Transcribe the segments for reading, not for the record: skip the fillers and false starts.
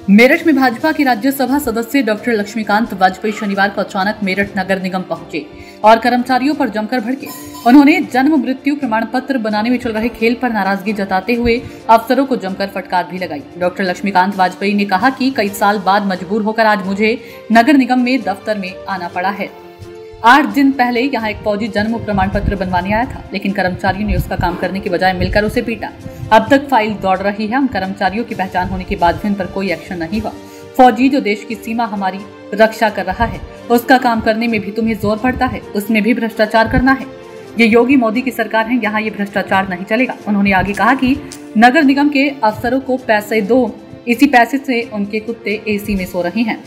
मेरठ में भाजपा के राज्यसभा सदस्य डॉक्टर लक्ष्मीकांत वाजपेयी शनिवार को अचानक मेरठ नगर निगम पहुंचे और कर्मचारियों पर जमकर भड़के। उन्होंने जन्म मृत्यु प्रमाण पत्र बनाने में चल रहे खेल पर नाराजगी जताते हुए अफसरों को जमकर फटकार भी लगाई। डॉक्टर लक्ष्मीकांत वाजपेयी ने कहा कि कई साल बाद मजबूर होकर आज मुझे नगर निगम में दफ्तर में आना पड़ा है। 8 दिन पहले यहाँ एक फौजी जन्म प्रमाण पत्र बनवाने आया था, लेकिन कर्मचारियों ने उसका काम करने की बजाय मिलकर उसे पीटा। अब तक फाइल दौड़ रही है। उन कर्मचारियों की पहचान होने के बाद भी उन पर कोई एक्शन नहीं हुआ। फौजी जो देश की सीमा हमारी रक्षा कर रहा है, उसका काम करने में भी तुम्हें जोर पड़ता है, उसमें भी भ्रष्टाचार करना है। ये योगी मोदी की सरकार है, यहाँ ये भ्रष्टाचार नहीं चलेगा। उन्होंने आगे कहा कि नगर निगम के अफसरों को पैसे दो, इसी पैसे से उनके कुत्ते एसी में सो रहे हैं,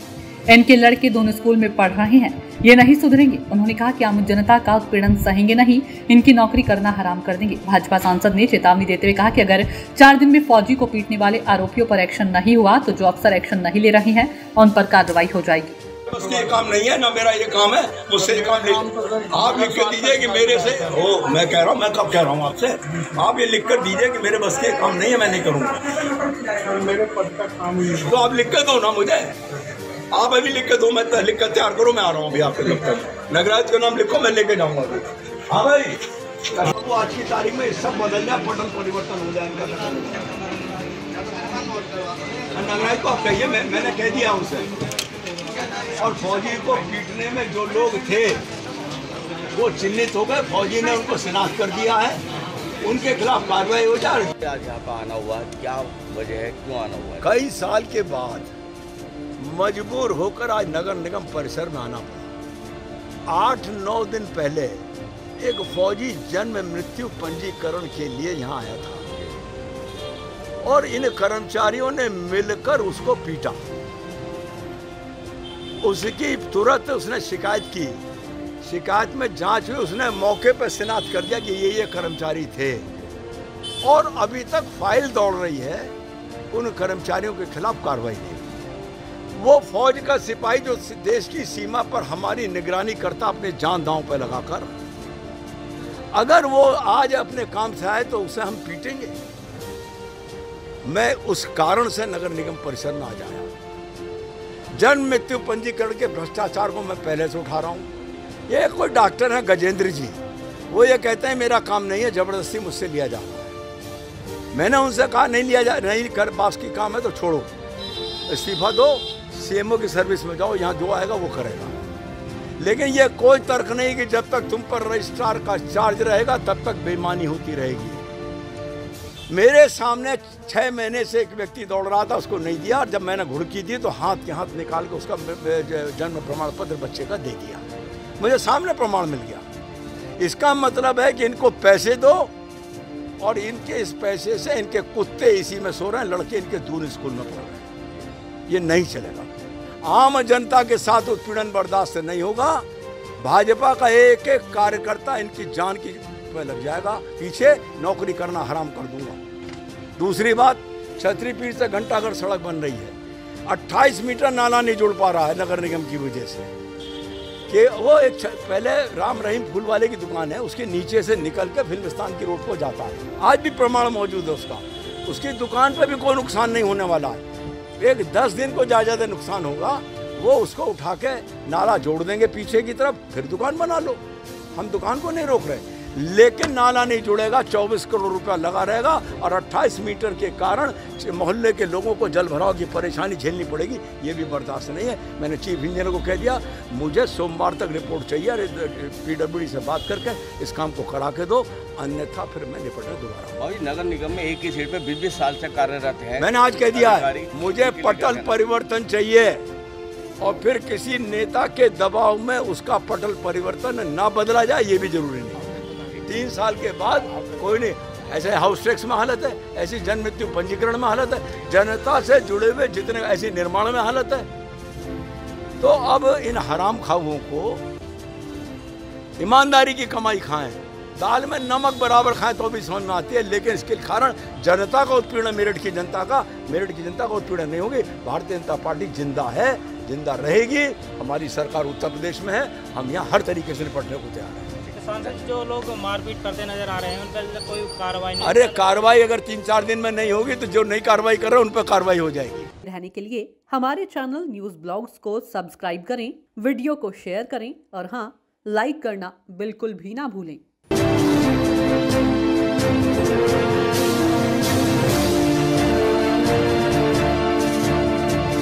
इनके लड़के दोनों स्कूल में पढ़ रहे हैं, ये नहीं सुधरेंगे। उन्होंने कहा कि आम जनता का उत्पीड़न सहेंगे नहीं, इनकी नौकरी करना हराम कर देंगे। भाजपा सांसद ने चेतावनी देते हुए कहा कि अगर 4 दिन में फौजी को पीटने वाले आरोपियों पर एक्शन नहीं हुआ तो जो अफसर एक्शन नहीं ले रहे हैं उन पर कार्रवाई हो जाएगी। बस ये काम नहीं है ना, मेरा ये काम है, मुझसे ये काम नहीं। आप लिख कर दीजिए कि मेरे से हो, मैं कह रहा हूँ, मैं कब कह रहा हूँ आपसे, आप ये लिख कर दीजिए कि मेरे बस के काम नहीं है, मैं नहीं करूँगा। मेरे पद का काम ही तो आप लिख कर दो ना मुझे, आप अभी लिख के दो, मैं लिख कर तैयार करो, मैं आ रहा हूँ अभी आपके दफ्तर। नगराज का नाम लिखो, मैं लेके जाऊँगा अभी। हाँ भाई, तो आज की तारीख में सब बदल जाए, पटल परिवर्तन हो जाएगा। नगराज को आप कहिए, मैंने कह दिया उसे। और फौजी को पीटने में जो लोग थे वो चिन्हित हो गए, फौजी ने उनको शिनाख्त कर दिया है, उनके खिलाफ कार्रवाई हो जाए। आज यहाँ पर आना हुआ, क्या वजह है, क्यों आना हुआ है? कई साल के बाद मजबूर होकर आज नगर निगम परिसर में आना पड़ा। 8-9 दिन पहले एक फौजी जन्म मृत्यु पंजीकरण के लिए यहाँ आया था और इन कर्मचारियों ने मिलकर उसको पीटा। उसकी तुरंत उसने शिकायत की, शिकायत में जांच हुई, उसने मौके पर शिनाख्त कर दिया कि ये कर्मचारी थे और अभी तक फाइल दौड़ रही है, उन कर्मचारियों के खिलाफ कार्रवाई नहीं। वो फौज का सिपाही जो देश की सीमा पर हमारी निगरानी करता अपने जान दांव पर लगाकर, अगर वो आज अपने काम से आए तो उसे हम पीटेंगे। मैं उस कारण से नगर निगम परिसर में आ जाया। जन्म मृत्यु पंजीकरण के भ्रष्टाचार को मैं पहले से उठा रहा हूँ। ये कोई डॉक्टर है गजेंद्र जी, वो ये कहते हैं मेरा काम नहीं है, जबरदस्ती मुझसे लिया जा रहा है। मैंने उनसे कहा नहीं लिया जा, नहीं कर बास की काम है तो छोड़ो, इस्तीफा दो, सीएमओ की सर्विस में जाओ, यहाँ जो आएगा वो करेगा। लेकिन ये कोई तर्क नहीं कि जब तक तुम पर रजिस्ट्रार का चार्ज रहेगा तब तक बेईमानी होती रहेगी। मेरे सामने 6 महीने से एक व्यक्ति दौड़ रहा था, उसको नहीं दिया, और जब मैंने घुड़की दी तो हाथ के हाथ निकाल के उसका जन्म प्रमाण पत्र बच्चे का दे दिया। मुझे सामने प्रमाण मिल गया। इसका मतलब है कि इनको पैसे दो और इनके इस पैसे से इनके कुत्ते इसी में सो रहे हैं, लड़के इनके दूर स्कूल में पढ़ रहे हैं। ये नहीं चलेगा। आम जनता के साथ उत्पीड़न बर्दाश्त नहीं होगा। भाजपा का एक एक कार्यकर्ता इनकी जान की पे लग जाएगा, पीछे नौकरी करना हराम कर दूंगा। दूसरी बात, छतरीपीर से घंटाघर सड़क बन रही है, 28 मीटर नाला नहीं जुड़ पा रहा है नगर निगम की वजह से। कि वो एक पहले राम रहीम फूल वाले की दुकान है, उसके नीचे से निकल के फिल्मिस्तान की रोड को जाता है। आज भी प्रमाण मौजूद है उसका। उसकी दुकान पर भी कोई नुकसान नहीं होने वाला है। एक 10 दिन को ज्यादा नुकसान होगा, वो उसको उठा के नाला जोड़ देंगे पीछे की तरफ, फिर दुकान बना लो। हम दुकान को नहीं रोक रहे, लेकिन नाला नहीं जुड़ेगा, 24 करोड़ रुपया लगा रहेगा और 28 मीटर के कारण मोहल्ले के लोगों को जल भराव की परेशानी झेलनी पड़ेगी। ये भी बर्दाश्त नहीं है। मैंने चीफ इंजीनियर को कह दिया, मुझे सोमवार तक रिपोर्ट चाहिए, PWD से बात करके इस काम को करा के दो, अन्यथा फिर मैं निपटने दोबारा। और नगर निगम में एक ही सीट पे 20-20 साल से कार्यरत है। मैंने आज कह दिया है, मुझे पटल परिवर्तन चाहिए और फिर किसी नेता के दबाव में उसका पटल परिवर्तन ना बदला जाए, ये भी जरूरी नहीं। 3 साल के बाद कोई नहीं, ऐसे हाउस टैक्स में हालत है, ऐसी जन्म मृत्यु पंजीकरण में हालत है, जनता से जुड़े हुए जितने ऐसी निर्माण में हालत है। तो अब इन हराम खाओं को ईमानदारी की कमाई खाएं, दाल में नमक बराबर खाएं तो भी समझ में आती है। लेकिन इसके कारण जनता का उत्पीड़न, मेरठ की जनता का उत्पीड़न नहीं होगी। भारतीय जनता पार्टी जिंदा है, जिंदा रहेगी। हमारी सरकार उत्तर प्रदेश में है, हम यहाँ हर तरीके से निपटने को तैयार हैं। सांसद जो लोग मारपीट करते नजर आ रहे हैं, उन पर कोई कार्रवाई नहीं? अरे कार्रवाई अगर 3-4 दिन में नहीं होगी तो जो नई कार्रवाई कर रहे हैं उन पर कार्रवाई हो जाएगी। रहने के लिए हमारे चैनल न्यूज ब्लॉग्स को सब्सक्राइब करें, वीडियो को शेयर करें और हाँ, लाइक करना बिल्कुल भी ना भूलें।